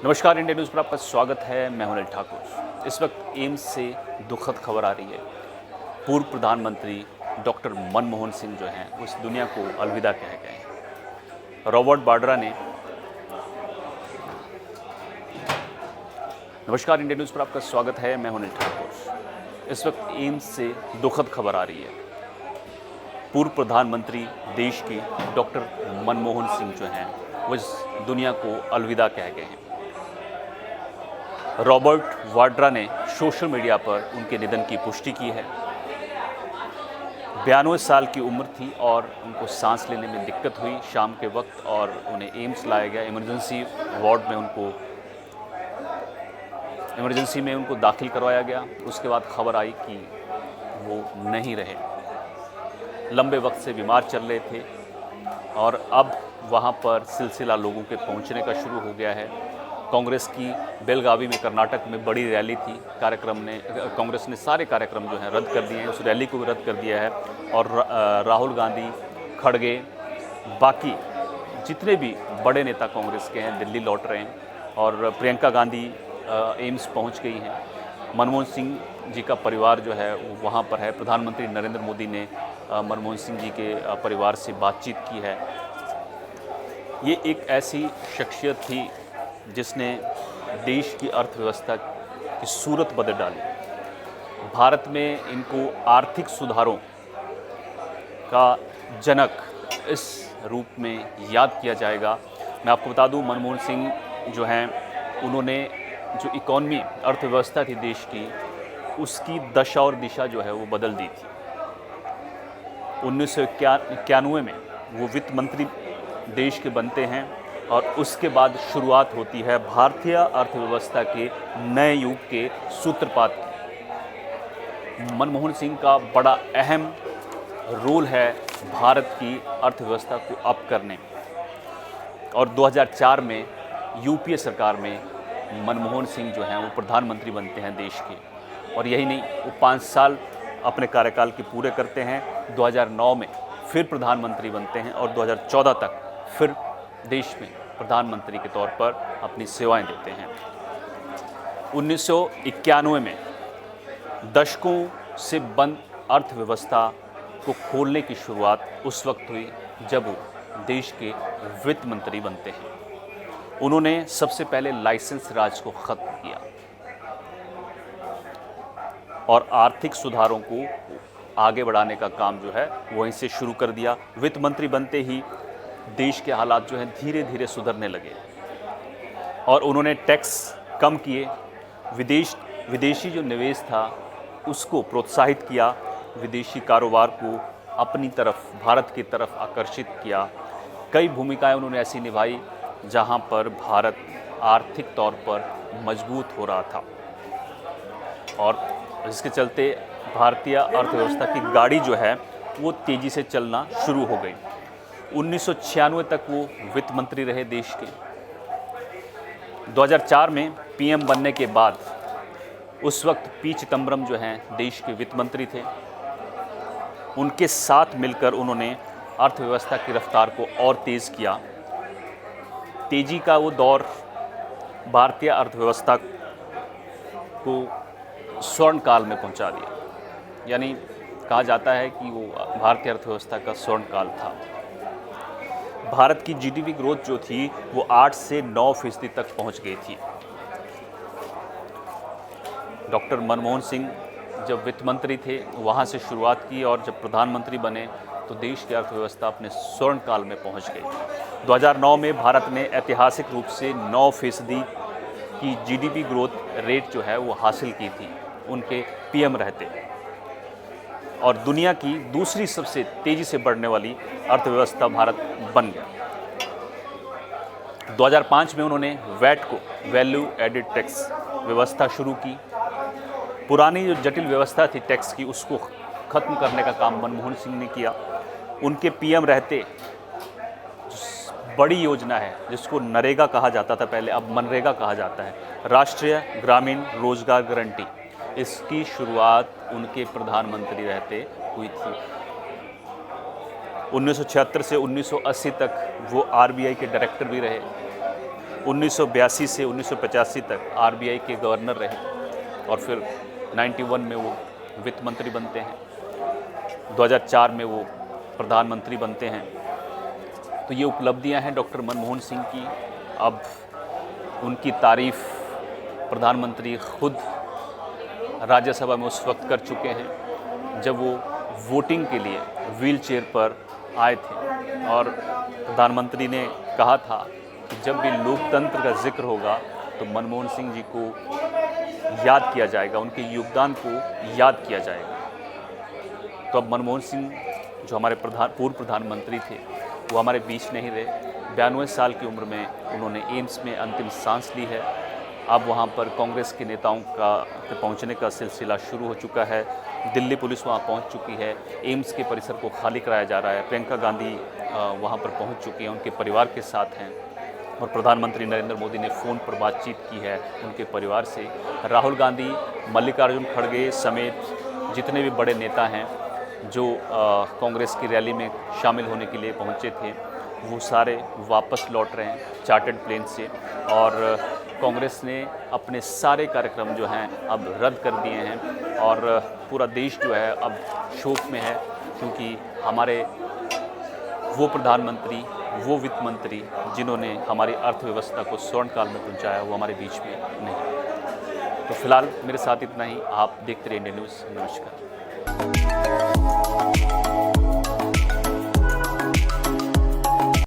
नमस्कार, India news पर आपका स्वागत है। मैं हूं अनिल ठाकुर। इस वक्त एम्स से दुखद खबर आ रही है। पूर्व प्रधानमंत्री डॉक्टर मनमोहन सिंह जो हैं वो इस दुनिया को अलविदा कह गए हैं। रॉबर्ट वाड्रा ने नमस्कार, इंडिया न्यूज़ पर आपका स्वागत है। मैं हूं अनिल ठाकुर। इस वक्त एम्स से दुखद खबर आ रही है। पूर्व प्रधानमंत्री देश के डॉक्टर मनमोहन सिंह जो हैं वो इस दुनिया को अलविदा कह गए हैं। रॉबर्ट वाड्रा ने सोशल मीडिया पर उनके निधन की पुष्टि की है। 92 साल की उम्र थी और उनको सांस लेने में दिक्कत हुई शाम के वक्त और उन्हें एम्स लाया गया। इमरजेंसी वार्ड में उनको दाखिल करवाया गया। उसके बाद खबर आई कि वो नहीं रहे। लंबे वक्त से बीमार चल रहे थे और अब वहाँ पर सिलसिला लोगों के पहुँचने का शुरू हो गया है। कांग्रेस की बेलगावी में कर्नाटक में बड़ी रैली थी। कांग्रेस ने सारे कार्यक्रम जो हैं रद्द कर दिए हैं। उस रैली को भी रद्द कर दिया है और राहुल गांधी, खड़गे, बाकी जितने भी बड़े नेता कांग्रेस के हैं दिल्ली लौट रहे हैं और प्रियंका गांधी एम्स पहुंच गई हैं। मनमोहन सिंह जी का परिवार जो है वो वहाँ पर है। प्रधानमंत्री नरेंद्र मोदी ने मनमोहन सिंह जी के परिवार से बातचीत की है। ये एक ऐसी शख्सियत थी जिसने देश की अर्थव्यवस्था की सूरत बदल डाली। भारत में इनको आर्थिक सुधारों का जनक इस रूप में याद किया जाएगा। मैं आपको बता दूं, मनमोहन सिंह जो हैं उन्होंने जो इकॉनमी अर्थव्यवस्था थी देश की, उसकी दशा और दिशा जो है वो बदल दी थी। 1991 में वो वित्त मंत्री देश के बनते हैं और उसके बाद शुरुआत होती है भारतीय अर्थव्यवस्था के नए युग के सूत्रपात की। मनमोहन सिंह का बड़ा अहम रोल है भारत की अर्थव्यवस्था को अप करने में। और 2004 में यूपीए सरकार में मनमोहन सिंह जो हैं वो प्रधानमंत्री बनते हैं देश के। और यही नहीं, वो 5 साल अपने कार्यकाल के पूरे करते हैं। 2009 में फिर प्रधानमंत्री बनते हैं और 2014 तक फिर देश में प्रधानमंत्री के तौर पर अपनी सेवाएं देते हैं। 1991 में दशकों से बंद अर्थव्यवस्था को खोलने की शुरुआत उस वक्त हुई जब वो देश के वित्त मंत्री बनते हैं। उन्होंने सबसे पहले लाइसेंस राज को खत्म किया और आर्थिक सुधारों को आगे बढ़ाने का काम जो है वहीं से शुरू कर दिया। वित्त मंत्री बनते ही देश के हालात जो हैं धीरे धीरे सुधरने लगे और उन्होंने टैक्स कम किए। विदेशी जो निवेश था उसको प्रोत्साहित किया। विदेशी कारोबार को अपनी तरफ, भारत की तरफ आकर्षित किया। कई भूमिकाएं उन्होंने ऐसी निभाई जहां पर भारत आर्थिक तौर पर मजबूत हो रहा था और इसके चलते भारतीय अर्थव्यवस्था की गाड़ी जो है वो तेज़ी से चलना शुरू हो गई। 1996 तक वो वित्त मंत्री रहे देश के। 2004 में पीएम बनने के बाद उस वक्त पी चिदम्बरम जो हैं देश के वित्त मंत्री थे। उनके साथ मिलकर उन्होंने अर्थव्यवस्था की रफ्तार को और तेज़ किया। तेज़ी का वो दौर भारतीय अर्थव्यवस्था को स्वर्ण काल में पहुंचा दिया। यानी कहा जाता है कि वो भारतीय अर्थव्यवस्था का स्वर्ण काल था। भारत की जीडीपी ग्रोथ जो थी वो 8 से 9% तक पहुंच गई थी। डॉक्टर मनमोहन सिंह जब वित्त मंत्री थे वहां से शुरुआत की और जब प्रधानमंत्री बने तो देश की अर्थव्यवस्था अपने स्वर्ण काल में पहुंच गई। 2009 में भारत ने ऐतिहासिक रूप से 9% की जीडीपी ग्रोथ रेट जो है वो हासिल की थी उनके पीएम रहते, और दुनिया की दूसरी सबसे तेज़ी से बढ़ने वाली अर्थव्यवस्था भारत बन गया। 2005 में उन्होंने वैट को, वैल्यू एडेड टैक्स व्यवस्था शुरू की। पुरानी जो जटिल व्यवस्था थी टैक्स की उसको ख़त्म करने का काम मनमोहन सिंह ने किया। उनके पीएम रहते बड़ी योजना है जिसको नरेगा कहा जाता था पहले, अब मनरेगा कहा जाता है, राष्ट्रीय ग्रामीण रोजगार गारंटी, इसकी शुरुआत उनके प्रधानमंत्री रहते हुई थी। 1976 से 1980 तक वो आरबीआई के डायरेक्टर भी रहे। 1982 से 1985 तक आरबीआई के गवर्नर रहे और फिर 91 में वो वित्त मंत्री बनते हैं, 2004 में वो प्रधानमंत्री बनते हैं। तो ये उपलब्धियां हैं डॉक्टर मनमोहन सिंह की। अब उनकी तारीफ प्रधानमंत्री खुद राज्यसभा में उस वक्त कर चुके हैं जब वो वोटिंग के लिए व्हील चेयर पर आए थे और प्रधानमंत्री ने कहा था कि जब भी लोकतंत्र का जिक्र होगा तो मनमोहन सिंह जी को याद किया जाएगा, उनके योगदान को याद किया जाएगा। तो अब मनमोहन सिंह जो हमारे पूर्व प्रधानमंत्री थे वो हमारे बीच नहीं रहे। 92 साल की उम्र में उन्होंने एम्स में अंतिम सांस ली है। अब वहाँ पर कांग्रेस के नेताओं के पहुँचने का सिलसिला शुरू हो चुका है। दिल्ली पुलिस वहाँ पहुँच चुकी है। एम्स के परिसर को खाली कराया जा रहा है। प्रियंका गांधी वहाँ पर पहुँच चुकी हैं, उनके परिवार के साथ हैं और प्रधानमंत्री नरेंद्र मोदी ने फ़ोन पर बातचीत की है उनके परिवार से। राहुल गांधी, मल्लिकार्जुन खड़गे समेत जितने भी बड़े नेता हैं जो कांग्रेस की रैली में शामिल होने के लिए पहुंचे थे वो सारे वापस लौट रहे हैं चार्टर्ड प्लेन से। और कांग्रेस ने अपने सारे कार्यक्रम जो हैं अब रद्द कर दिए हैं और पूरा देश जो है अब शोक में है, क्योंकि हमारे वो प्रधानमंत्री, वो वित्त मंत्री जिन्होंने हमारी अर्थव्यवस्था को स्वर्णकाल में पहुंचाया वो हमारे बीच में नहीं। तो फिलहाल मेरे साथ इतना ही। आप देखते रहिए इंडिया न्यूज़। नमस्कार।